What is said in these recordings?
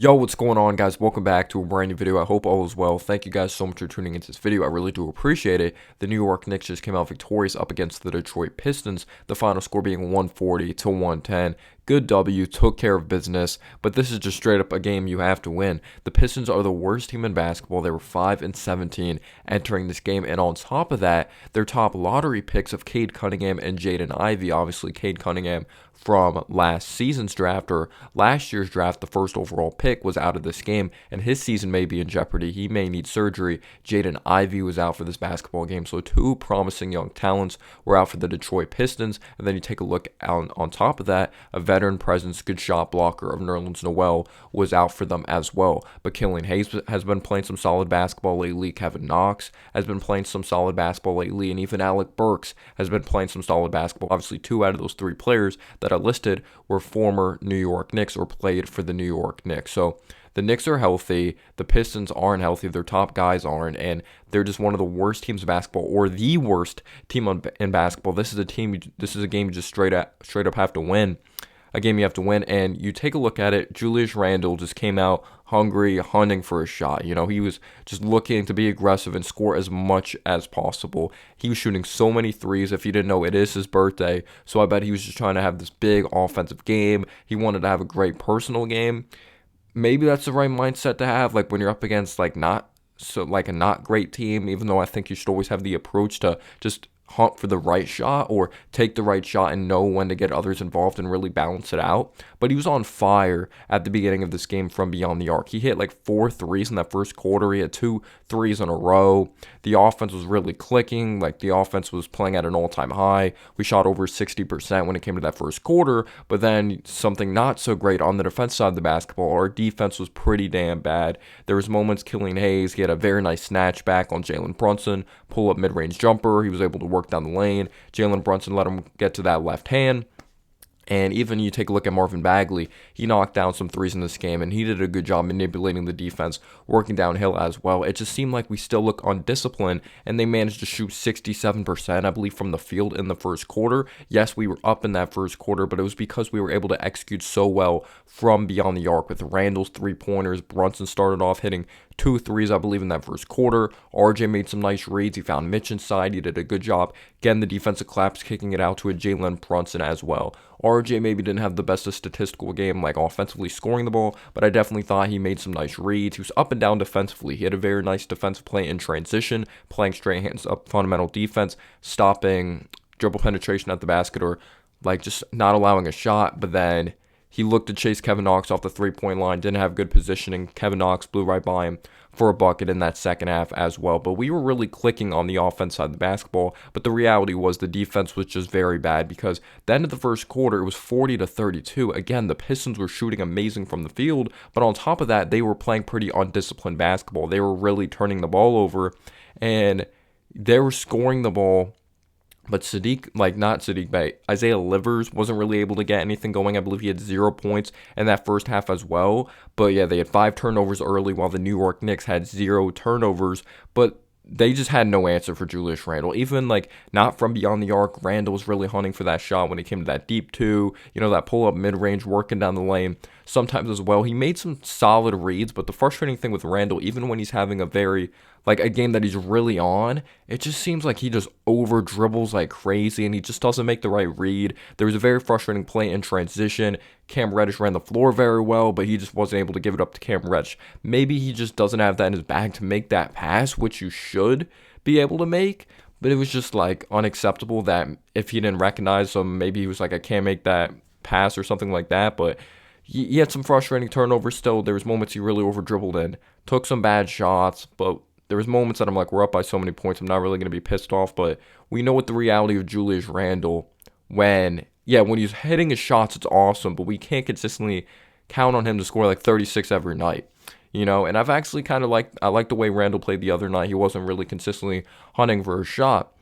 Yo, what's going on, guys? Welcome back to a brand new video. I hope all is well. Thank you guys so much for tuning into this video. I really do appreciate it. The New York Knicks just came out victorious up against the Detroit Pistons, the final score being 140 to 110. Good W, took care of business, but this is just straight up a game you have to win. The Pistons are the worst team in basketball. They were 5-17 entering this game, and on top of that, their top lottery picks of Cade Cunningham and Jaden Ivey. Obviously, Cade Cunningham from last season's draft or last year's draft, the first overall pick, was out of this game, and his season may be in jeopardy. He may need surgery. Jaden Ivey was out for this basketball game, so two promising young talents were out for the Detroit Pistons. And then you take a look on top of that, a veteran presence, good shot blocker of Nerlens Noel was out for them as well. But Killian Hayes has been playing some solid basketball lately. Kevin Knox has been playing some solid basketball lately, and even Alec Burks has been playing some solid basketball. Obviously, two out of those three players that I listed were former New York Knicks or played for the New York Knicks. So the Knicks are healthy. The Pistons aren't healthy. Their top guys aren't, and they're just one of the worst teams of basketball, or the worst team in basketball. This is a team. This is a game you just straight up have to win. A game you have to win, and you take a look at it. Julius Randle just came out hungry, hunting for a shot. You know, he was just looking to be aggressive and score as much as possible. He was shooting so many threes. If you didn't know, it is his birthday, so I bet he was just trying to have this big offensive game. He wanted to have a great personal game. Maybe that's the right mindset to have, like when you're up against a not great team. Even though I think you should always have the approach to just hunt for the right shot or take the right shot and know when to get others involved and really balance it out. But he was on fire at the beginning of this game from beyond the arc. He hit like 4 threes in that first quarter. He had 2 threes in a row. The offense was really clicking. Like, the offense was playing at an all-time high. We shot over 60% when it came to that first quarter, but then something not so great on the defense side of the basketball. Our defense was pretty damn bad. There was moments Killian Hayes, he had a very nice snatch back on Jalen Brunson, pull-up mid-range jumper. He was able to work down the lane. Jalen Brunson let him get to that left hand. And even you take a look at Marvin Bagley, he knocked down some threes in this game, and he did a good job manipulating the defense, working downhill as well. It just seemed like we still look undisciplined, and they managed to shoot 67%, I believe, from the field in the first quarter. Yes, we were up in that first quarter, but it was because we were able to execute so well from beyond the arc with Randall's three-pointers. Brunson started off hitting 2 threes, I believe, in that first quarter. RJ made some nice reads. He found Mitch inside. He did a good job getting the defensive collapse, kicking it out to a Jalen Brunson as well. RJ maybe didn't have the best of statistical game, like offensively scoring the ball, but I definitely thought he made some nice reads. He was up and down defensively. He had a very nice defensive play in transition, playing straight hands up fundamental defense, stopping dribble penetration at the basket, or like just not allowing a shot. But then he looked to chase Kevin Knox off the three-point line, didn't have good positioning. Kevin Knox blew right by him for a bucket in that second half as well. But we were really clicking on the offense side of the basketball. But the reality was the defense was just very bad, because at the end of the first quarter, it was 40-32. Again, the Pistons were shooting amazing from the field, but on top of that, they were playing pretty undisciplined basketball. They were really turning the ball over, and they were scoring the ball. But not Sadiq Bey, Isaiah Livers wasn't really able to get anything going. I believe he had 0 points in that first half as well. But yeah, they had 5 turnovers early, while the New York Knicks had 0 turnovers. But they just had no answer for Julius Randle. Even not from beyond the arc, Randle was really hunting for that shot when it came to that deep 2, that pull-up mid-range, working down the lane sometimes as well. He made some solid reads, but the frustrating thing with Randle, even when he's having a game that he's really on, it just seems like he just over dribbles like crazy, and he just doesn't make the right read. There was a very frustrating play in transition. Cam Reddish ran the floor very well, but he just wasn't able to give it up to Cam Reddish. Maybe he just doesn't have that in his bag to make that pass, which you should be able to make. But it was just unacceptable that if he didn't recognize him, maybe he was like, I can't make that pass or something like that. But he had some frustrating turnovers still. There was moments he really over dribbled in, took some bad shots, but there was moments that I'm like, we're up by so many points, I'm not really going to be pissed off. But we know what the reality of Julius Randle, when he's hitting his shots, it's awesome, but we can't consistently count on him to score 36 every night. And I've actually kind of I like the way Randle played the other night. He wasn't really consistently hunting for a shot,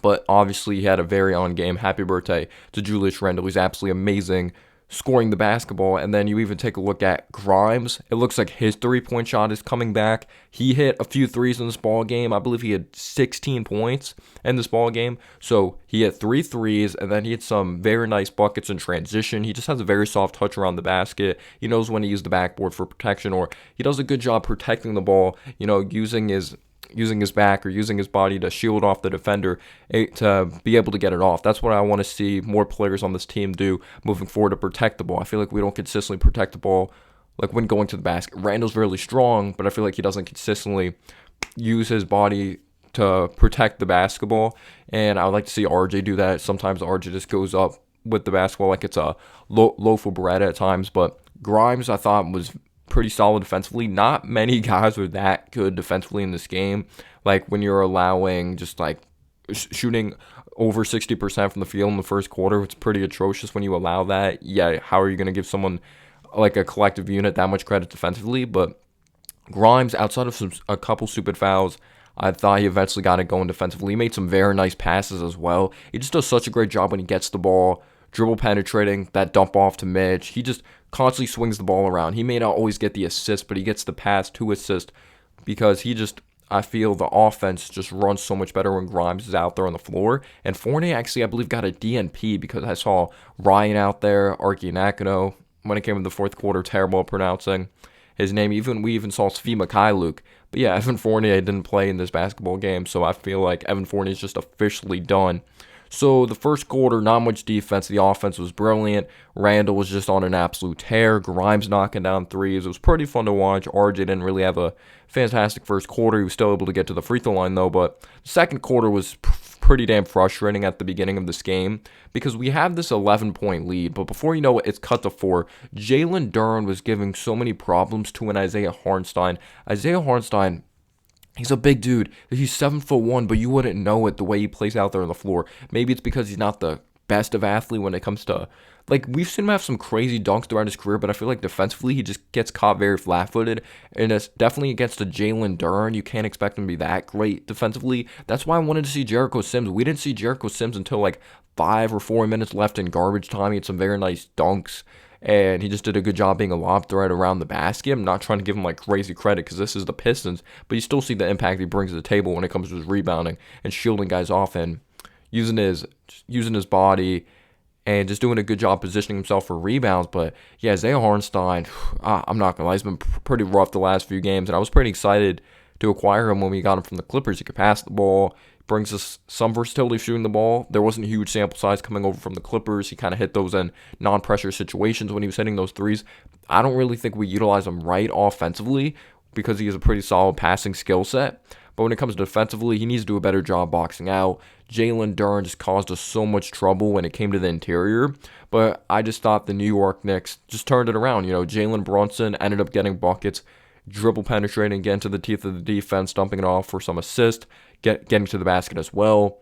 but obviously he had a very on game. Happy birthday to Julius Randle. He's absolutely amazing. scoring the basketball. And then you even take a look at Grimes. It looks like his three-point shot is coming back. He hit a few threes in this ball game. I believe he had 16 points in this ball game. So he hit 3 threes, and then he had some very nice buckets in transition. He just has a very soft touch around the basket. He knows when to use the backboard for protection, or he does a good job protecting the ball, using his back or using his body to shield off the defender to be able to get it off. That's what I want to see more players on this team do moving forward to protect the ball. I feel like we don't consistently protect the ball like when going to the basket. Randall's really strong, but I feel like he doesn't consistently use his body to protect the basketball, and I would like to see RJ do that. Sometimes RJ just goes up with the basketball like it's a loaf of bread at times, but Grimes I thought was pretty solid defensively. Not many guys are that good defensively in this game. Like when you're allowing just like shooting over 60% from the field in the first quarter, it's pretty atrocious when you allow that. Yeah, how are you going to give someone like a collective unit that much credit defensively? But Grimes, outside of a couple stupid fouls, I thought he eventually got it going defensively. He made some very nice passes as well. He just does such a great job when he gets the ball, dribble penetrating, that dump off to Mitch. He just constantly swings the ball around. He may not always get the assist, but he gets the pass to assist because I feel the offense just runs so much better when Grimes is out there on the floor. And Fournier actually, I believe, got a DNP because I saw Ryan out there, Archie Nakano, when it came to the fourth quarter, terrible at pronouncing his name. We even saw Svi Mikhailuk. But yeah, Evan Fournier didn't play in this basketball game, so I feel like Evan Fournier is just officially done. So the first quarter, not much defense. The offense was brilliant. Randall was just on an absolute tear. Grimes knocking down threes. It was pretty fun to watch. RJ didn't really have a fantastic first quarter. He was still able to get to the free throw line, though. But the second quarter was pretty damn frustrating at the beginning of this game because we have this 11-point lead. But before you know it, it's cut to 4. Jalen Duren was giving so many problems to an Isaiah Hartenstein. Isaiah Hartenstein, he's a big dude. He's 7'1", but you wouldn't know it the way he plays out there on the floor. Maybe it's because he's not the best of athlete when it comes to, like, we've seen him have some crazy dunks throughout his career, but I feel like defensively he just gets caught very flat-footed, and it's definitely against a Jalen Duren. You can't expect him to be that great defensively. That's why I wanted to see Jericho Sims. We didn't see Jericho Sims until like 5 or 4 minutes left in garbage time. He had some very nice dunks, and he just did a good job being a lob threat around the basket. I'm not trying to give him like crazy credit because this is the Pistons, but you still see the impact he brings to the table when it comes to his rebounding and shielding guys off and using his body and just doing a good job positioning himself for rebounds. But yeah, Isaiah Hartenstein, I'm not gonna lie, he's been pretty rough the last few games, and I was pretty excited to acquire him when we got him from the Clippers. He could pass the ball, brings us some versatility shooting the ball. There wasn't a huge sample size coming over from the Clippers. He kind of hit those in non-pressure situations when he was hitting those threes. I don't really think we utilize him right offensively because he has a pretty solid passing skill set. But when it comes to defensively, he needs to do a better job boxing out. Jalen Duren just caused us so much trouble when it came to the interior. But I just thought the New York Knicks just turned it around. Jalen Brunson ended up getting buckets, dribble penetrating, getting to the teeth of the defense, dumping it off for some assist, getting to the basket as well.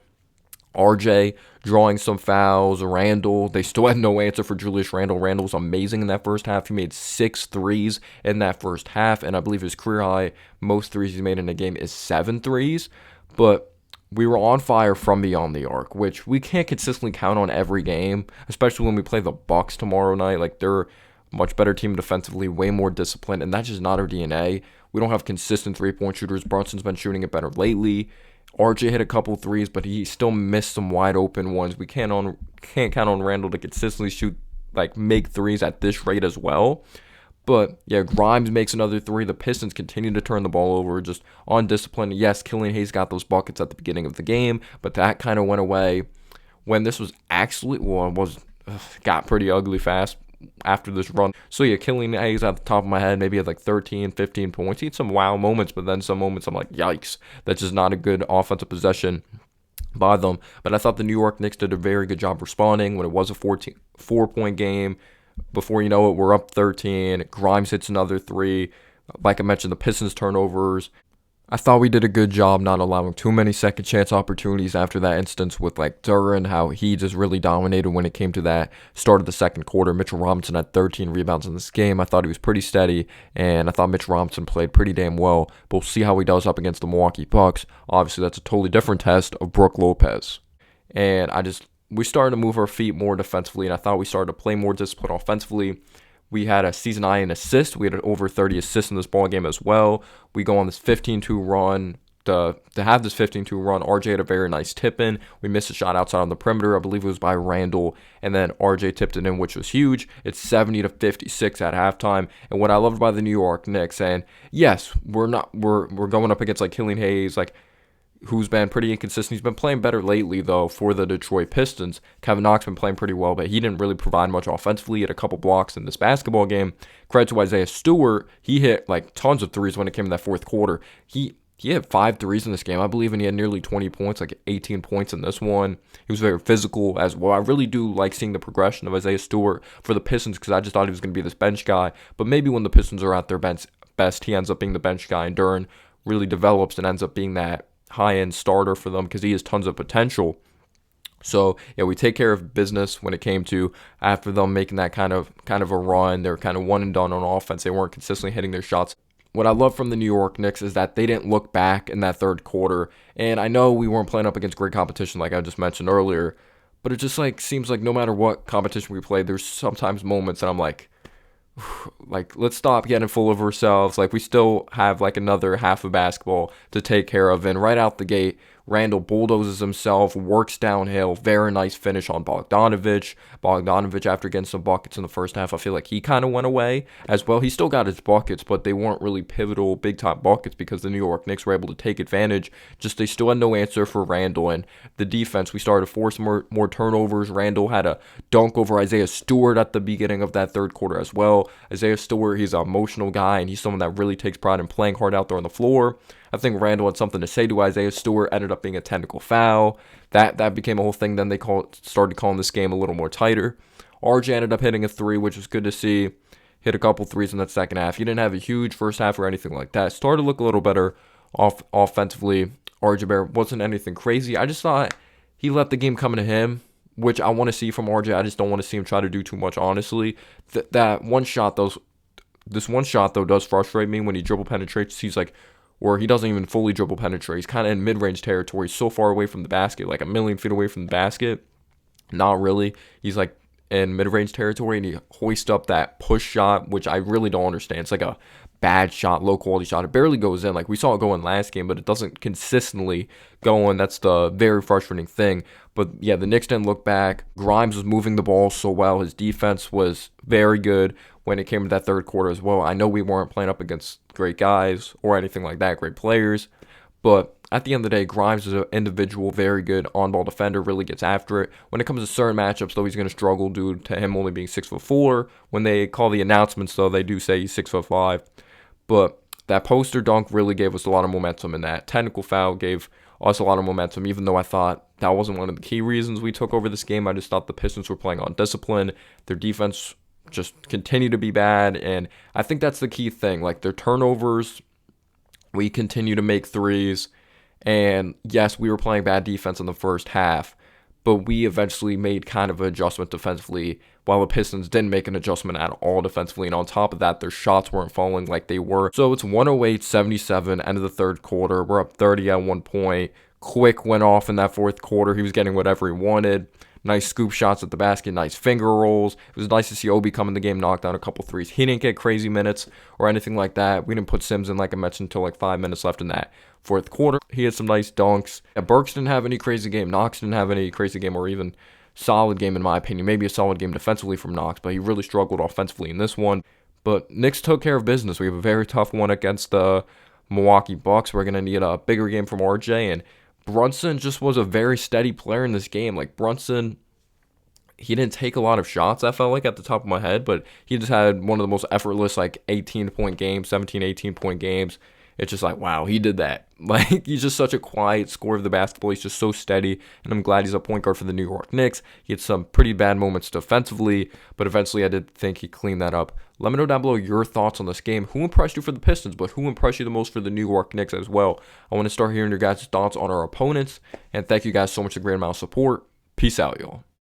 RJ drawing some fouls. Randall, they still had no answer for Julius Randle. Randall was amazing in that first half. He made 6 threes in that first half, and I believe his career high, most threes he's made in a game, is 7 threes. But we were on fire from beyond the arc, which we can't consistently count on every game, especially when we play the Bucks tomorrow night. Like, they're a much better team defensively, way more disciplined, and that's just not our DNA. We don't have consistent three-point shooters. Brunson's been shooting it better lately. RJ hit a couple threes, but he still missed some wide open ones. We can't count on Randall to consistently make threes at this rate as well. But yeah, Grimes makes another 3. The Pistons continue to turn the ball over, just undisciplined. Yes, Killian Hayes got those buckets at the beginning of the game, but that kind of went away when this was actually, got pretty ugly fast after this run. So yeah, Killian Hayes at the top of my head, maybe had like 13, 15 points. He had some wow moments, but then some moments I'm like, yikes, that's just not a good offensive possession by them. But I thought the New York Knicks did a very good job responding when it was a 4-point game. Before you know it, we're up 13. Grimes hits another 3. Like I mentioned, the Pistons turnovers. I thought we did a good job not allowing too many second chance opportunities after that instance with Duren, how he just really dominated when it came to that start of the second quarter. Mitchell Robinson had 13 rebounds in this game. I thought he was pretty steady, and I thought Mitch Robinson played pretty damn well. But we'll see how he does up against the Milwaukee Bucks. Obviously, that's a totally different test of Brook Lopez. And I just we started to move our feet more defensively, and I thought we started to play more discipline offensively. We had a season high in assists. We had over 30 assists in this ball game as well. We go on this 15-2 run. To have this 15-2 run, RJ had a very nice tip in. We missed a shot outside on the perimeter. I believe it was by Randall, and then RJ tipped it in, which was huge. It's 70-56 at halftime. And what I loved by the New York Knicks, and yes, we're going up against like Killian Hayes, like who's been pretty inconsistent. He's been playing better lately, though, for the Detroit Pistons. Kevin Knox been playing pretty well, but he didn't really provide much offensively. He had a couple blocks in this basketball game. Credit to Isaiah Stewart. He hit like tons of threes when it came to that fourth quarter. He had 5 threes in this game, I believe, and he had nearly 20 points, like 18 points in this one. He was very physical as well. I really do like seeing the progression of Isaiah Stewart for the Pistons because I just thought he was going to be this bench guy. But maybe when the Pistons are at their best, he ends up being the bench guy, and Duren really develops and ends up being that high-end starter for them because he has tons of potential. So, yeah, we take care of business when it came to after them making that kind of a run. They were kind of one and done on offense. They weren't consistently hitting their shots. What I love from the New York Knicks is that they didn't look back in that third quarter. And I know we weren't playing up against great competition like I just mentioned earlier, but it just like seems like no matter what competition we play, there's sometimes moments that I'm like, let's stop getting full of ourselves. Like, we still have like another half of basketball to take care of. And right out the gate, Randall bulldozes himself, works downhill. Very nice finish on Bogdanovic. Bogdanovic, after getting some buckets in the first half, I feel like he kind of went away as well. He still got his buckets, but they weren't really pivotal, big-time buckets because the New York Knicks were able to take advantage. Just they still had no answer for Randall. And the defense, we started to force more turnovers. Randall had a dunk over Isaiah Stewart at the beginning of that third quarter as well. Isaiah Stewart, he's an emotional guy, and he's someone that really takes pride in playing hard out there on the floor. I think Randall had something to say to Isaiah Stewart, ended up being a technical foul. That became a whole thing. Then they started calling this game a little more tighter. RJ ended up hitting a 3, which was good to see. Hit a couple threes in that second half. He didn't have a huge first half or anything like that. Started to look a little better offensively. RJ Barrett wasn't anything crazy. I just thought he let the game come to him, which I want to see from RJ. I just don't want to see him try to do too much, honestly. That one shot, this one shot, though, does frustrate me when he dribble penetrates. He's like, or he doesn't even fully dribble penetrate. He's kind of in mid-range territory, so far away from the basket, like a million feet away from the basket. Not really. He's like in mid-range territory, and he hoists up that push shot, which I really don't understand. It's like a bad shot, low-quality shot. It barely goes in. Like, we saw it go in last game, but it doesn't consistently go in. That's the very frustrating thing. But, yeah, the Knicks didn't look back. Grimes was moving the ball so well. His defense was very good when it came to that third quarter as well. I know we weren't playing up against great guys or anything like that, great players. But at the end of the day, Grimes is an individual, very good on-ball defender, really gets after it. When it comes to certain matchups, though, he's going to struggle due to him only being 6'4". When they call the announcements, though, they do say he's 6'5". But that poster dunk really gave us a lot of momentum, and that technical foul gave us a lot of momentum, even though I thought that wasn't one of the key reasons we took over this game. I just thought the Pistons were playing on discipline. Their defense just continued to be bad, and I think that's the key thing. Like, their turnovers, we continue to make threes, and yes, we were playing bad defense in the first half, but we eventually made kind of an adjustment defensively, while the Pistons didn't make an adjustment at all defensively, and on top of that, their shots weren't falling like they were. So it's 108-77, end of the third quarter. We're up 30 at one point. Quick went off in that fourth quarter. He was getting whatever he wanted. Nice scoop shots at the basket, nice finger rolls. It was nice to see Obi come in the game, knock down a couple threes. He didn't get crazy minutes or anything like that. We didn't put Sims in, like I mentioned, until like 5 minutes left in that fourth quarter. He had some nice dunks. Burks didn't have any crazy game. Knox didn't have any crazy game or even solid game, in my opinion. Maybe a solid game defensively from Knox, but he really struggled offensively in this one. But Knicks took care of business. We have a very tough one against the Milwaukee Bucks. We're going to need a bigger game from RJ, and Brunson just was a very steady player in this game. Like, Brunson, he didn't take a lot of shots, I felt like, at the top of my head, but he just had one of the most effortless, like, 18-point games, 17, 18-point games. It's just like, wow, he did that. Like, he's just such a quiet scorer of the basketball. He's just so steady, and I'm glad he's a point guard for the New York Knicks. He had some pretty bad moments defensively, but eventually I did think he cleaned that up. Let me know down below your thoughts on this game. Who impressed you for the Pistons, but who impressed you the most for the New York Knicks as well? I want to start hearing your guys' thoughts on our opponents, and thank you guys so much for the great amount of support. Peace out, y'all.